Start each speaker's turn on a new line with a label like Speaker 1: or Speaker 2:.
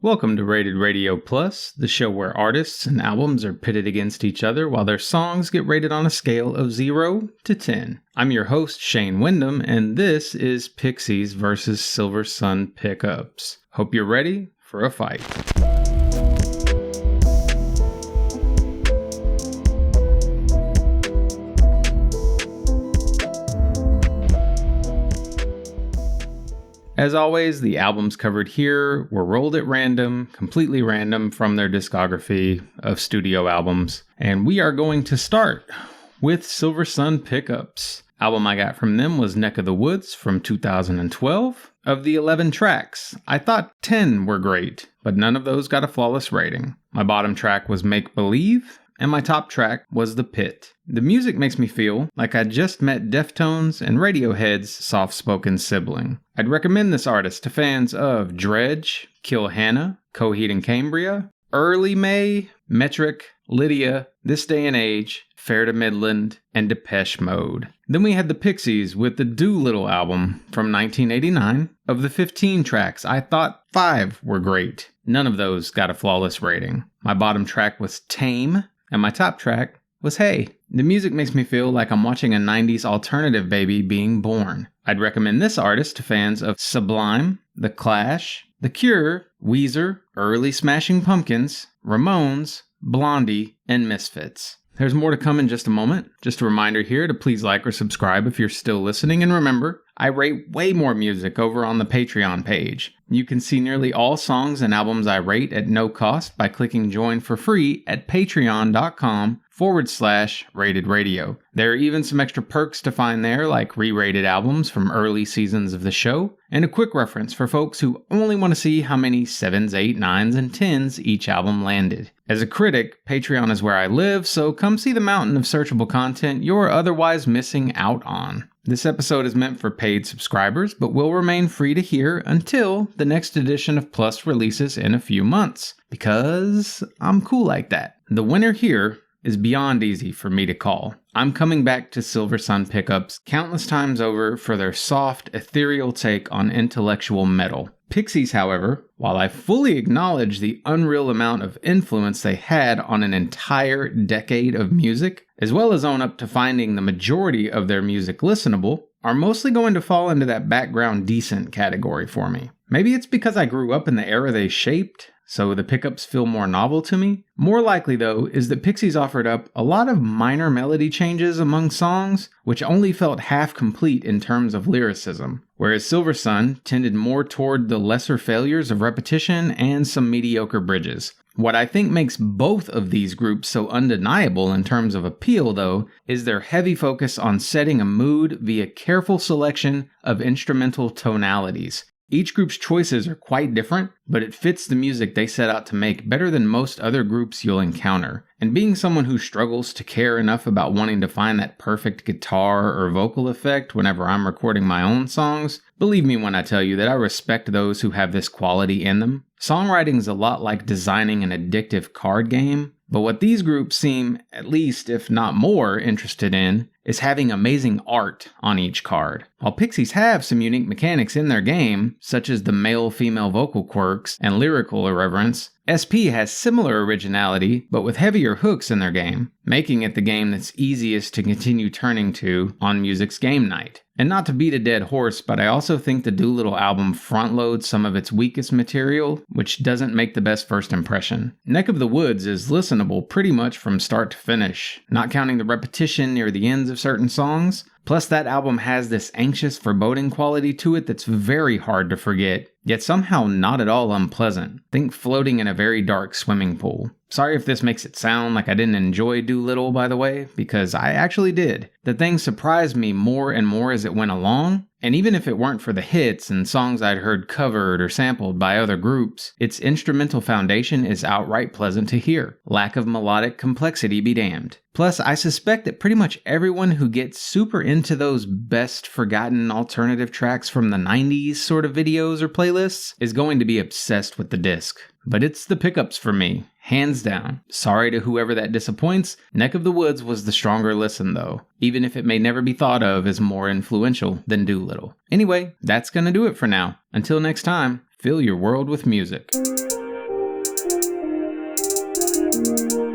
Speaker 1: Welcome to Rated Radio Plus, the show where artists and albums are pitted against each other while their songs get rated on a scale of 0 to 10. I'm your host, Shane Wyndham, and this is Pixies vs. Silversun Pickups. Hope you're ready for a fight. As always, the albums covered here were rolled at random, completely random from their discography of studio albums. And we are going to start with Silversun Pickups. Album I got from them was Neck of the Woods from 2012. Of the 11 tracks, I thought 10 were great, but none of those got a flawless rating. My bottom track was Make Believe, and my top track was The Pit. The music makes me feel like I just met Deftones and Radiohead's soft-spoken sibling. I'd recommend this artist to fans of Dredge, Kill Hannah, Coheed and Cambria, Early May, Metric, Lydia, This Day and Age, Fair to Midland, and Depeche Mode. Then we had the Pixies with the Doolittle album from 1989. Of the 15 tracks, I thought 5 were great. None of those got a flawless rating. My bottom track was Tame, and my top track was Hey. The music makes me feel like I'm watching a 90s alternative baby being born. I'd recommend this artist to fans of Sublime, The Clash, The Cure, Weezer, Early Smashing Pumpkins, Ramones, Blondie, and Misfits. There's more to come in just a moment. Just a reminder here to please like or subscribe if you're still listening, and remember, I rate way more music over on the Patreon page. You can see nearly all songs and albums I rate at no cost by clicking join for free at patreon.com/rated radio. There are even some extra perks to find there, like re-rated albums from early seasons of the show, and a quick reference for folks who only want to see how many 7s, 8s, 9s, and 10s each album landed. As a critic, Patreon is where I live, so come see the mountain of searchable content you're otherwise missing out on. This episode is meant for paid subscribers, but will remain free to hear until the next edition of Plus releases in a few months, because I'm cool like that. The winner here is beyond easy for me to call. I'm coming back to Silversun Pickups countless times over for their soft, ethereal take on intellectual metal. Pixies, however, while I fully acknowledge the unreal amount of influence they had on an entire decade of music, as well as own up to finding the majority of their music listenable, are mostly going to fall into that background decent category for me. Maybe it's because I grew up in the era they shaped, so the pickups feel more novel to me. More likely, though, is that Pixies offered up a lot of minor melody changes among songs, which only felt half complete in terms of lyricism, whereas Silversun tended more toward the lesser failures of repetition and some mediocre bridges. What I think makes both of these groups so undeniable in terms of appeal, though, is their heavy focus on setting a mood via careful selection of instrumental tonalities. Each group's choices are quite different, but it fits the music they set out to make better than most other groups you'll encounter. And being someone who struggles to care enough about wanting to find that perfect guitar or vocal effect whenever I'm recording my own songs, believe me when I tell you that I respect those who have this quality in them. Songwriting's a lot like designing an addictive card game, but what these groups seem, at least if not more, interested in is having amazing art on each card. While Pixies have some unique mechanics in their game, such as the male-female vocal quirks and lyrical irreverence, SP has similar originality, but with heavier hooks in their game, making it the game that's easiest to continue turning to on music's game night. And not to beat a dead horse, but I also think the Doolittle album front-loads some of its weakest material, which doesn't make the best first impression. Neck of the Woods is listenable pretty much from start to finish, not counting the repetition near the ends of certain songs. Plus, that album has this anxious, foreboding quality to it that's very hard to forget, yet somehow not at all unpleasant. Think floating in a very dark swimming pool. Sorry if this makes it sound like I didn't enjoy Doolittle, by the way, because I actually did. The thing surprised me more and more as it went along, and even if it weren't for the hits and songs I'd heard covered or sampled by other groups, its instrumental foundation is outright pleasant to hear. Lack of melodic complexity be damned. Plus, I suspect that pretty much everyone who gets super into those best forgotten alternative tracks from the 90s sort of videos or playlists is going to be obsessed with the disc. But it's the Pickups for me, hands down. Sorry to whoever that disappoints, Neck of the Woods was the stronger listen though, even if it may never be thought of as more influential than Doolittle. Anyway, that's gonna do it for now. Until next time, fill your world with music.
Speaker 2: you.